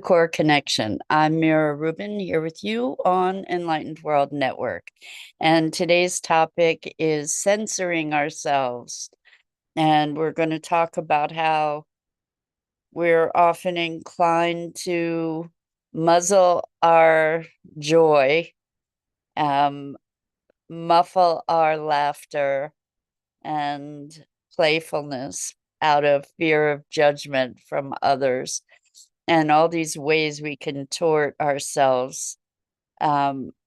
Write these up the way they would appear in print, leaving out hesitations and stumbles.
Core Connection. I'm Mira Rubin here with you on Enlightened World Network. And today's topic is censoring ourselves. And we're going to talk about how we're often inclined to muzzle our joy, um, muffle our laughter and playfulness out of fear of judgment from others, and all these ways we contort ourselves,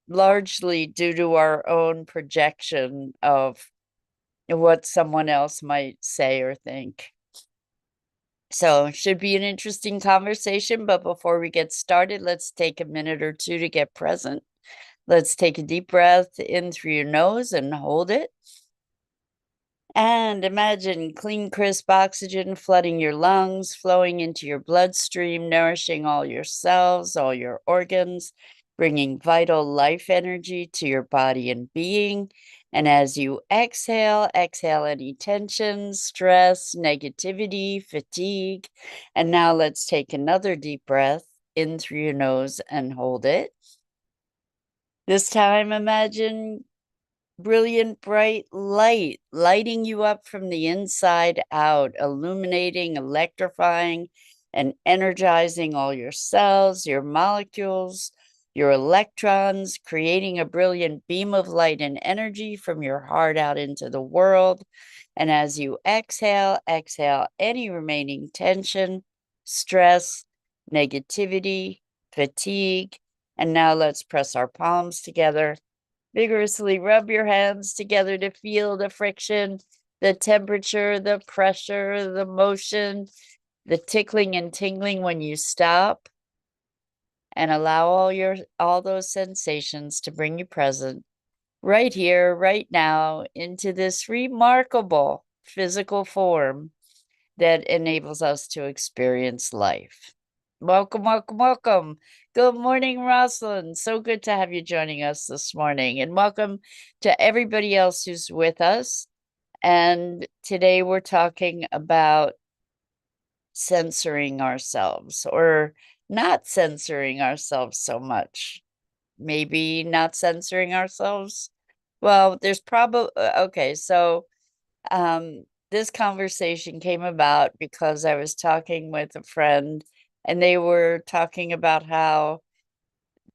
largely due to our own projection of what someone else might say or think. So it should be an interesting conversation, but before we get started, let's take a minute or two to get present. Let's take a deep breath in through your nose and hold it. And imagine clean, crisp oxygen flooding your lungs, flowing into your bloodstream, nourishing all your cells, all your organs, bringing vital life energy to your body and being. And as you exhale, exhale any tension, stress, negativity, fatigue. And now let's take another deep breath in through your nose and hold it. This time, imagine brilliant, bright light, lighting you up from the inside out, illuminating, electrifying, and energizing all your cells, your molecules, your electrons, creating a brilliant beam of light and energy from your heart out into the world. And as you exhale, exhale any remaining tension, stress, negativity, fatigue. And now let's press our palms together. Vigorously rub your hands together to feel the friction, the temperature, the pressure, the motion, the tickling and tingling when you stop. And allow all those sensations to bring you present right here, right now, into this remarkable physical form that enables us to experience life. Welcome, welcome, welcome. Good morning, Rosalind. So good to have you joining us this morning. And welcome to everybody else who's with us. And today we're talking about censoring ourselves, or not censoring ourselves so much. Maybe not censoring ourselves. Well, there's probably, okay, so this conversation came about because I was talking with a friend, and they were talking about how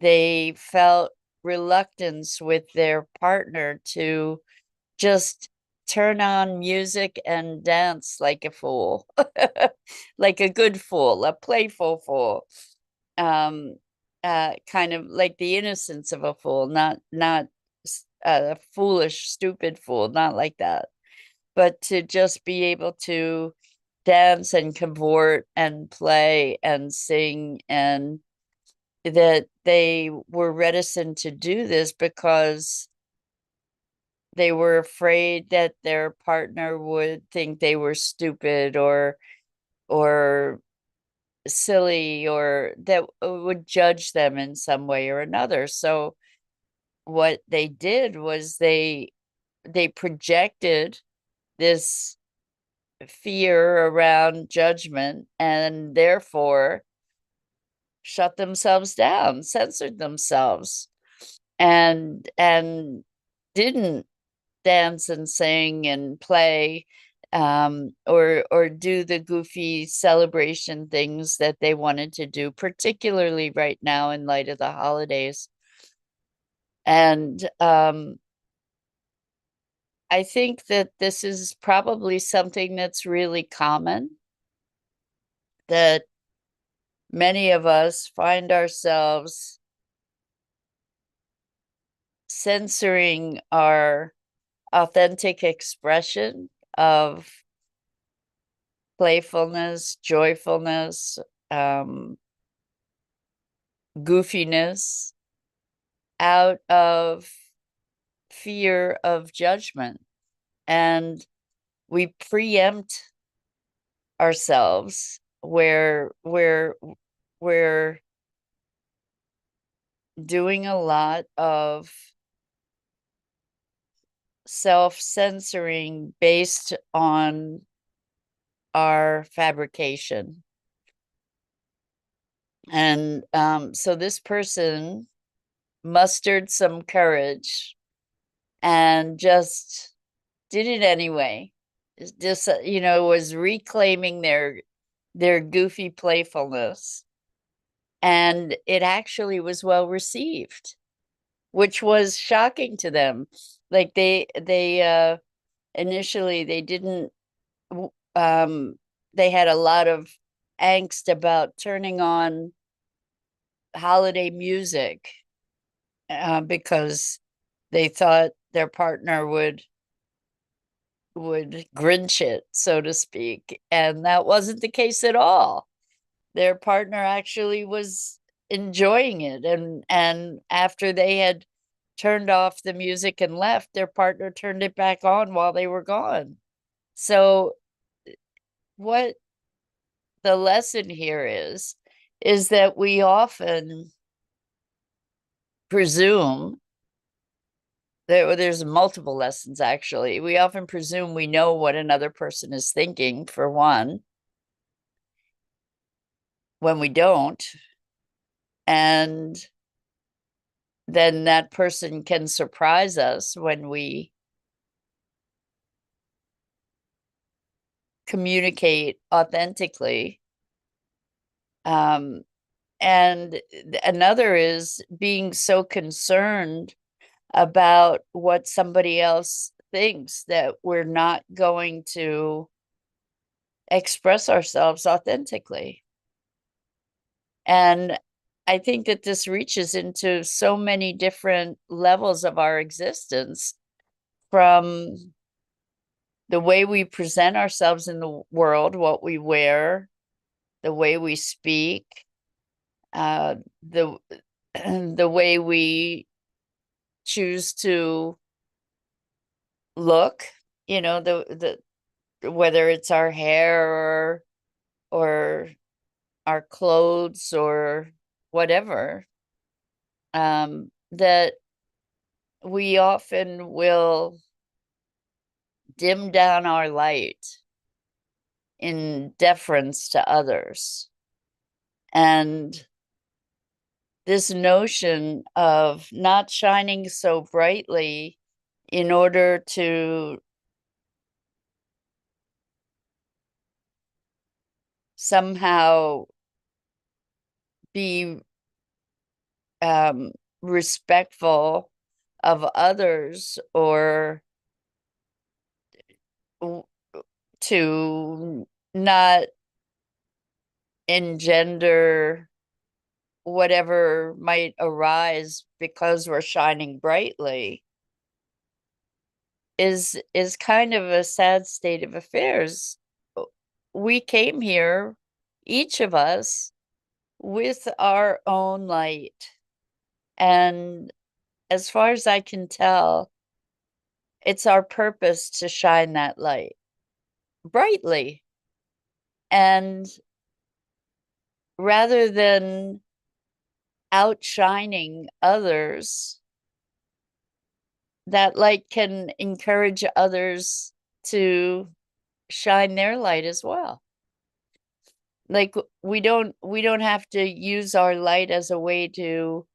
they felt reluctance with their partner to just turn on music and dance like a fool, like a good fool, a playful fool, um, kind of like the innocence of a fool, not a foolish, stupid fool, not like that, but to just be able to dance and cavort and play and sing, and that they were reticent to do this because they were afraid that their partner would think they were stupid or silly, or that would judge them in some way or another. So what they did was they projected this fear around judgment, and therefore shut themselves down, censored themselves, and didn't dance and sing and play, or do the goofy celebration things that they wanted to do, particularly right now in light of the holidays. And I think that this is probably something that's really common, that many of us find ourselves censoring our authentic expression of playfulness, joyfulness, goofiness, out of fear of judgment. And we preempt ourselves where we're doing a lot of self-censoring based on our fabrication. And so this person mustered some courage and just did it anyway. Just was reclaiming their goofy playfulness, and it actually was well received, which was shocking to them. Like they initially they didn't they had a lot of angst about turning on holiday music because they thought their partner would grinch it, so to speak, and that wasn't the case at all. Their partner actually was enjoying it, and after they had turned off the music and left, their partner turned it back on while they were gone. So what the lesson here is that we often presume there's multiple lessons actually. We often presume we know what another person is thinking, for one, when we don't. And then that person can surprise us when we communicate authentically. And another is being so concerned about what somebody else thinks that we're not going to express ourselves authentically. And I think that this reaches into so many different levels of our existence, from the way we present ourselves in the world, what we wear, the way we speak, the the way we choose to look, the whether it's our hair or our clothes or whatever, that we often will dim down our light in deference to others. And this notion of not shining so brightly in order to somehow be respectful of others, or to not engender whatever might arise because we're shining brightly, is kind of a sad state of affairs. We came here, each of us, with our own light, and as far as I can tell, it's our purpose to shine that light brightly. And rather than outshining others, that light can encourage others to shine their light as well. Like we don't have to use our light as a way to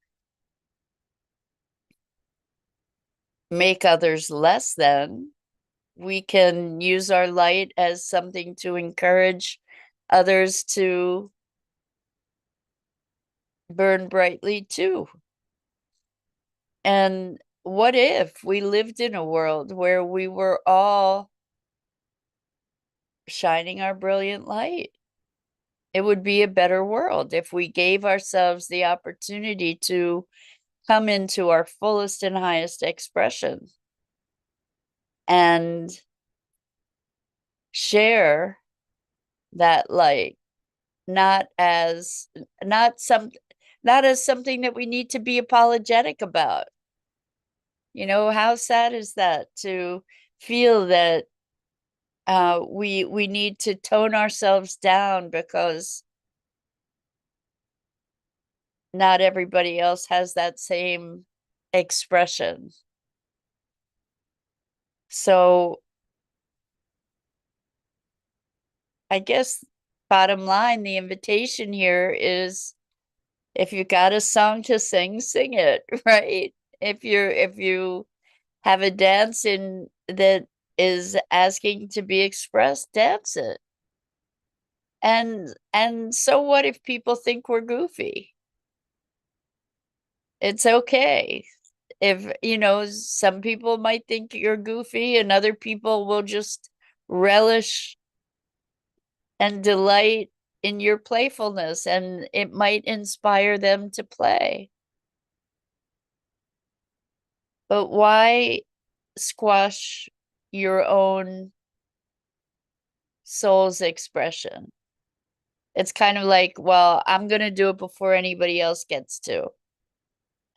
make others less than. We can use our light as something to encourage others to burn brightly too. And what if we lived in a world where we were all shining our brilliant light? It would be a better world if we gave ourselves the opportunity to come into our fullest and highest expression and share that light, not as not some not as something that we need to be apologetic about. How sad is that, to feel that we need to tone ourselves down because not everybody else has that same expression. So I guess bottom line, the invitation here is If you got a song to sing, sing it, right? If you have a dance in that is asking to be expressed, dance it. And so what if people think we're goofy? It's okay. If, some people might think you're goofy and other people will just relish and delight in your playfulness, and it might inspire them to play. But why squash your own soul's expression? It's kind of like, well, I'm going to do it before anybody else gets to.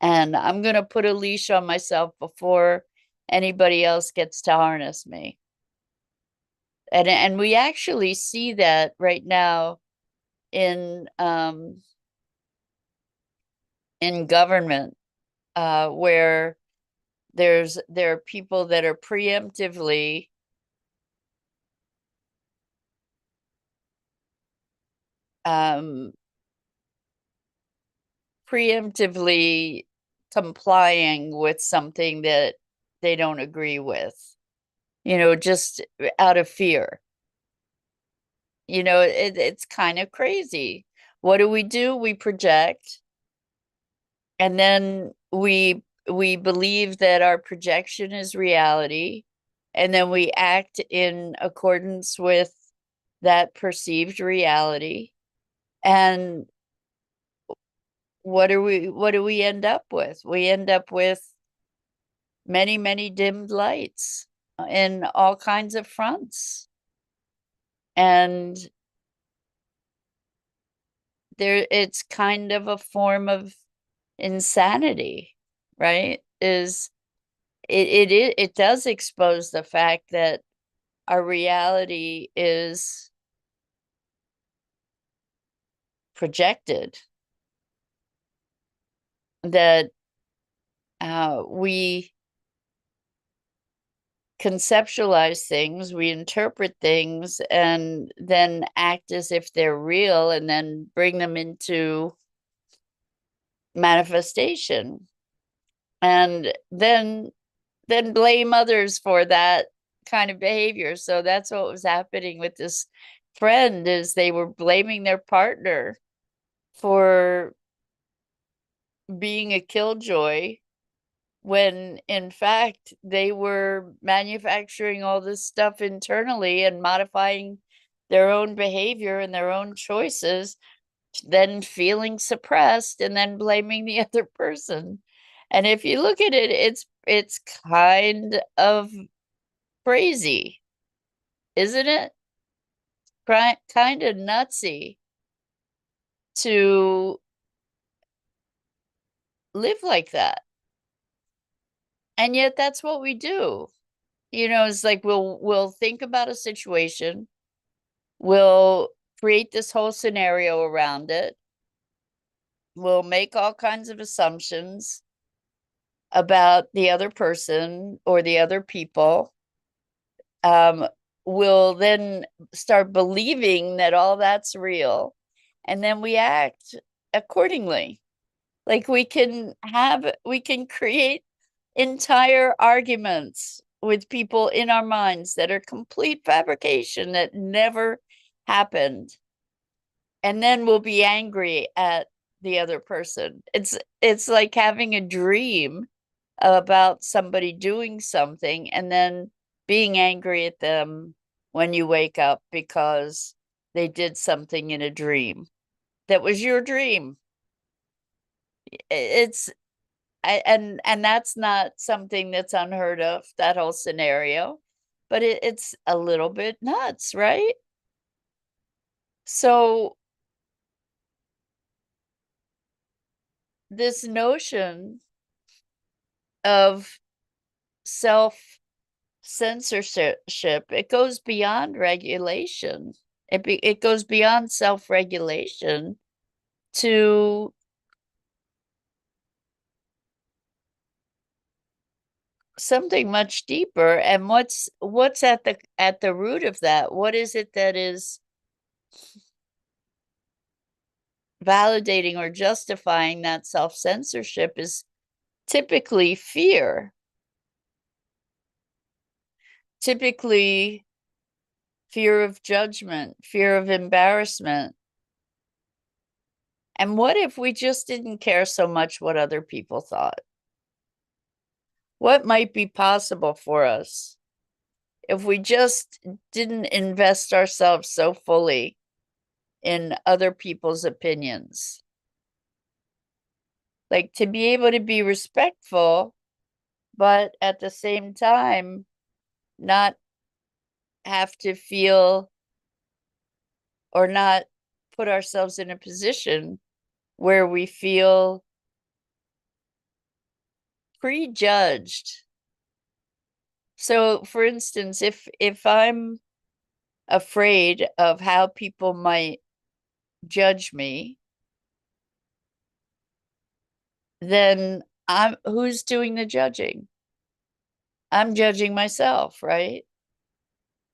And I'm going to put a leash on myself before anybody else gets to harness me. And we actually see that right now in government, where there are people that are um, preemptively complying with something that they don't agree with, just out of fear. It's kind of crazy. What do? We project, and then we believe that our projection is reality, and then we act in accordance with that perceived reality. And what do we end up with? We end up with many, many dimmed lights in all kinds of fronts. And it's kind of a form of insanity, right? It does expose the fact that our reality is projected, that we conceptualize things, we interpret things, and then act as if they're real, and then bring them into manifestation, and then blame others for that kind of behavior. So that's what was happening with this friend, is they were blaming their partner for being a killjoy, when in fact they were manufacturing all this stuff internally and modifying their own behavior and their own choices, then feeling suppressed and then blaming the other person. And if you look at it, it's kind of crazy, isn't it? Kind of nutsy to live like that. And yet that's what we do. It's like we'll think about a situation, we'll create this whole scenario around it, we'll make all kinds of assumptions about the other person or the other people, we'll then start believing that all that's real, and then we act accordingly. Like we can create entire arguments with people in our minds that are complete fabrication, that never happened, and then we'll be angry at the other person. It's like having a dream about somebody doing something and then being angry at them when you wake up because they did something in a dream that was your dream. It's and that's not something that's unheard of, that whole scenario, but it's a little bit nuts, right? So this notion of self censorship, it goes beyond regulation. It goes beyond self-regulation to something much deeper. And what's at the root of that? What is it that is validating or justifying that self-censorship is typically fear. Typically fear of judgment, fear of embarrassment. And what if we just didn't care so much what other people thought? What might be possible for us if we just didn't invest ourselves so fully in other people's opinions? Like, to be able to be respectful, but at the same time, not have to feel or not put ourselves in a position where we feel prejudged. So, for instance, if I'm afraid of how people might judge me, then who's doing the judging? I'm judging myself, right?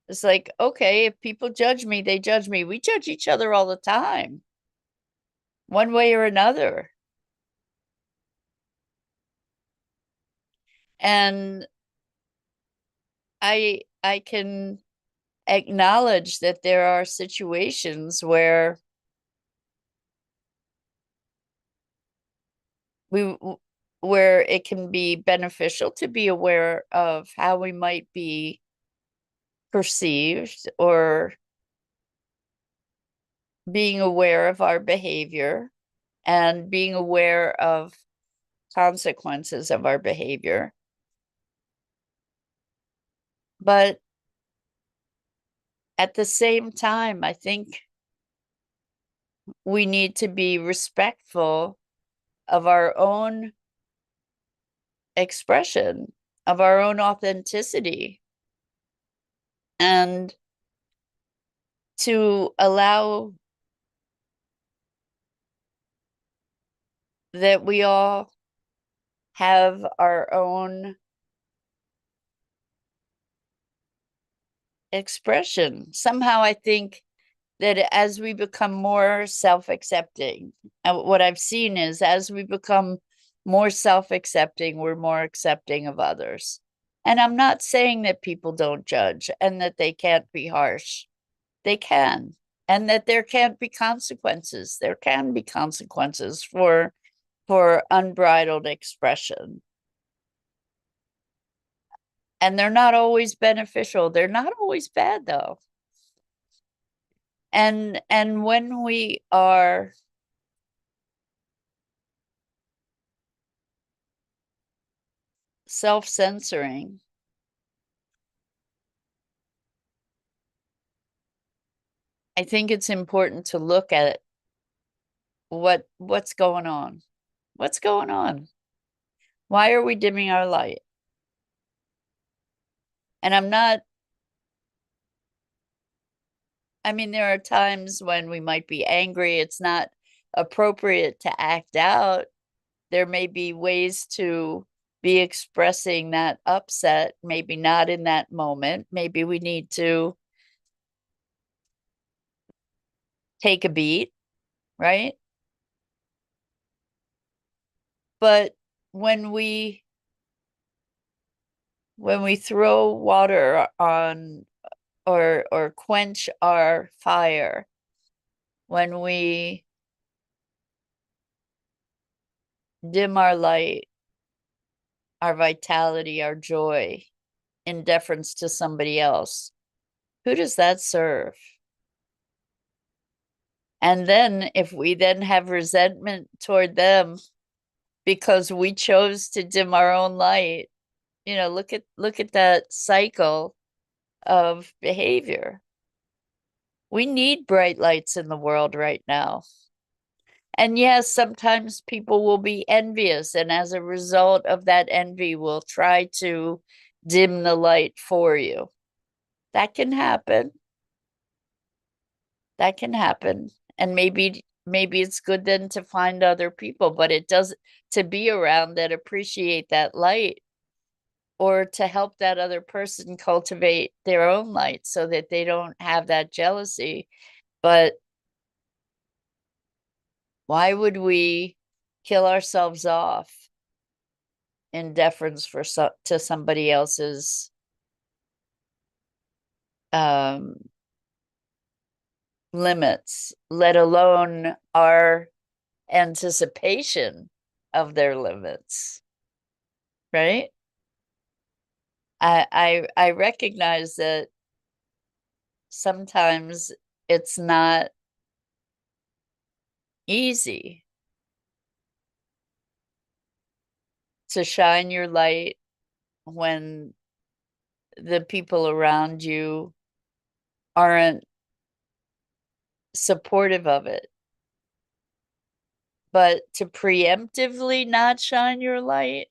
It's like, okay, if people judge me, they judge me. We judge each other all the time, one way or another. And I can acknowledge that there are situations where where it can be beneficial to be aware of how we might be perceived, or being aware of our behavior and being aware of consequences of our behavior. But at the same time, I think we need to be respectful of our own expression, of our own authenticity, and to allow that we all have our own expression. Somehow I think that as we become more self-accepting, what I've seen is as we become more self-accepting, we're more accepting of others. And I'm not saying that people don't judge and that they can't be harsh. They can. And that there can't be consequences. There can be consequences for unbridled expression. And they're not always beneficial. They're not always bad, though. And when we are self-censoring, I think it's important to look at what's going on. What's going on? Why are we dimming our light? And I mean, there are times when we might be angry. It's not appropriate to act out. There may be ways to be expressing that upset, maybe not in that moment. Maybe we need to take a beat, right? But when we throw water on or quench our fire, when we dim our light, our vitality, our joy, in deference to somebody else, who does that serve? And then if we then have resentment toward them because we chose to dim our own light, look at that cycle of behavior. We need bright lights in the world right now. And yes, sometimes people will be envious, and as a result of that envy, will try to dim the light for you. That can happen. That can happen. And maybe it's good then to find other people, but it does to be around that appreciate that light, or to help that other person cultivate their own light so that they don't have that jealousy. But Why would we kill ourselves off in deference to somebody else's limits, let alone our anticipation of their limits, right? I recognize that sometimes it's not easy to shine your light when the people around you aren't supportive of it. But to preemptively not shine your light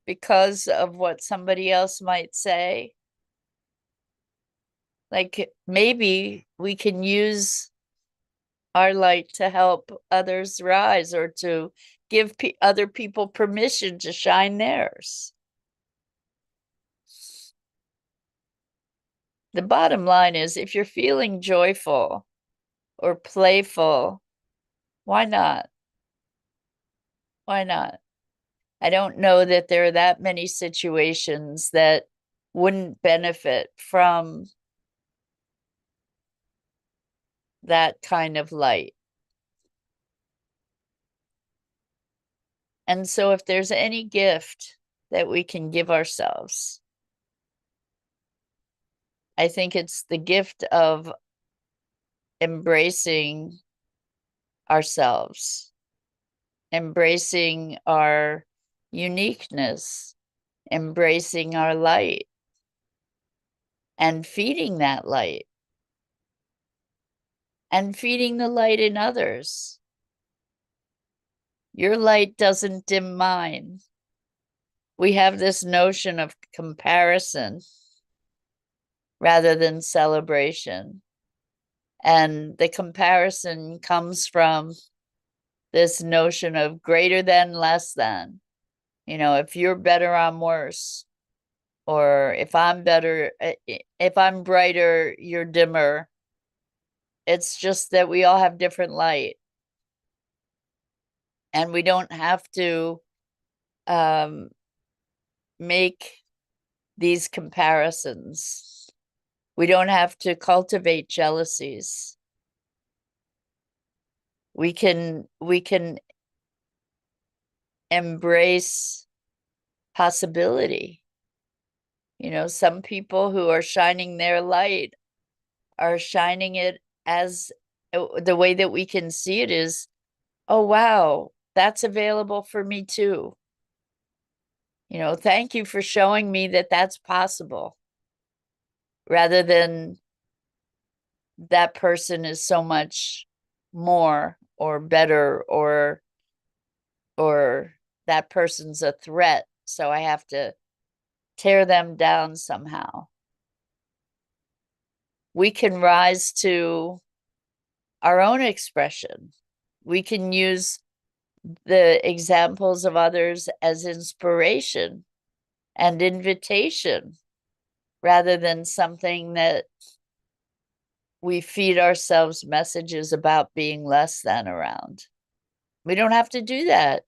because of what somebody else might say, like maybe we can use our light to help others rise or to give other people permission to shine theirs. The bottom line is, if you're feeling joyful or playful, why not? Why not? I don't know that there are that many situations that wouldn't benefit from that kind of light. And so if there's any gift that we can give ourselves, I think it's the gift of embracing ourselves, embracing our uniqueness, embracing our light, and feeding that light, and feeding the light in others. Your light doesn't dim mine. We have this notion of comparison rather than celebration. And the comparison comes from this notion of greater than, less than. You know, if you're better, I'm worse. Or if I'm better, if I'm brighter, you're dimmer. It's just that we all have different light. And we don't have to make these comparisons. We don't have to cultivate jealousies. We can embrace possibility. You know, some people who are shining their light are shining it as the way that we can see it is, oh, wow, that's available for me too. You know, thank you for showing me that that's possible, rather than that person is so much more or better, or that person's a threat, so I have to tear them down somehow. We can rise to our own expression. We can use the examples of others as inspiration and invitation, rather than something that we feed ourselves messages about being less than around. We don't have to do that.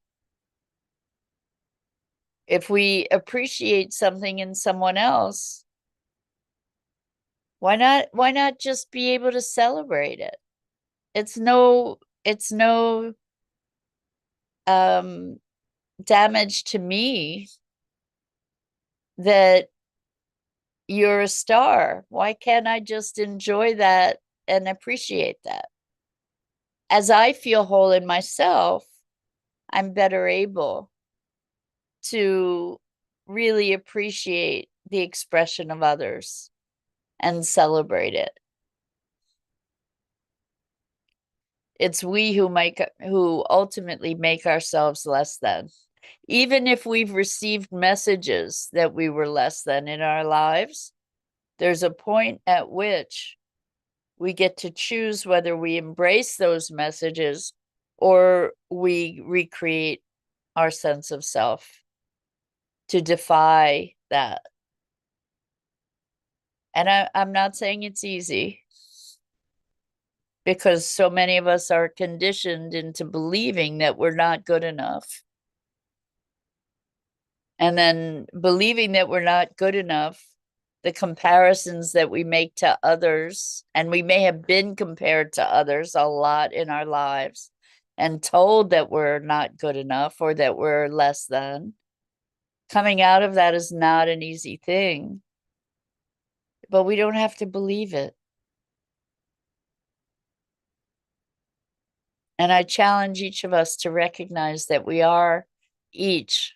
If we appreciate something in someone else, why not just be able to celebrate it? It's no damage to me that you're a star. Why can't I just enjoy that and appreciate that? As I feel whole in myself, I'm better able to really appreciate the expression of others and celebrate it. It's we who ultimately make ourselves less than. Even if we've received messages that we were less than in our lives, there's a point at which we get to choose whether we embrace those messages or we recreate our sense of self to defy that. And I'm not saying it's easy, because so many of us are conditioned into believing that we're not good enough. And then believing that we're not good enough, the comparisons that we make to others, and we may have been compared to others a lot in our lives and told that we're not good enough or that we're less than. Coming out of that is not an easy thing, but we don't have to believe it. And I challenge each of us to recognize that we are each,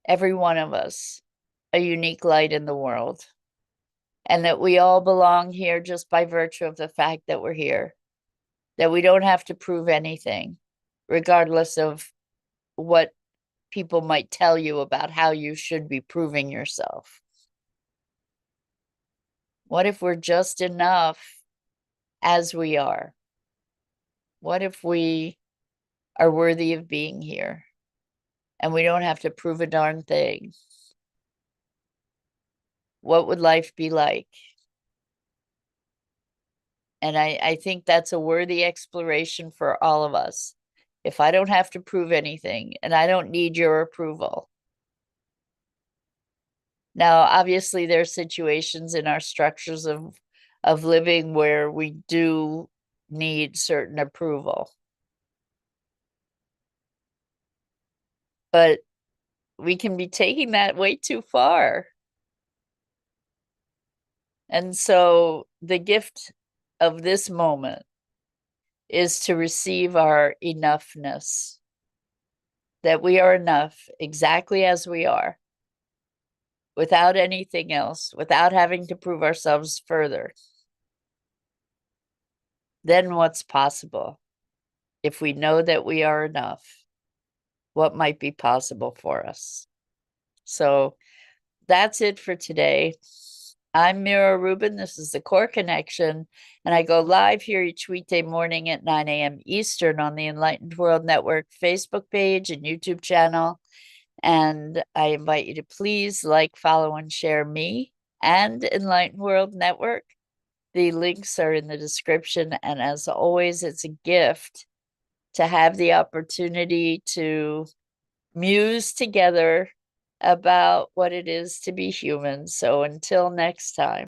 every one of us, a unique light in the world, and that we all belong here just by virtue of the fact that we're here, that we don't have to prove anything, regardless of what people might tell you about how you should be proving yourself. What if we're just enough as we are? What if we are worthy of being here and we don't have to prove a darn thing? What would life be like? And I think that's a worthy exploration for all of us. If I don't have to prove anything and I don't need your approval. Now, obviously, there are situations in our structures of living where we do need certain approval. But we can be taking that way too far. And so the gift of this moment is to receive our enoughness, that we are enough exactly as we are, without anything else, without having to prove ourselves further. Then what's possible? If we know that we are enough, what might be possible for us? So that's it for today. I'm Mira Rubin. This is the Core Connection, and I go live here each weekday morning at 9 a.m. Eastern on the Enlightened World Network Facebook page and YouTube channel. And I invite you to please like, follow, and share me and Enlightened World Network. The links are in the description. And as always, it's a gift to have the opportunity to muse together about what it is to be human. So until next time.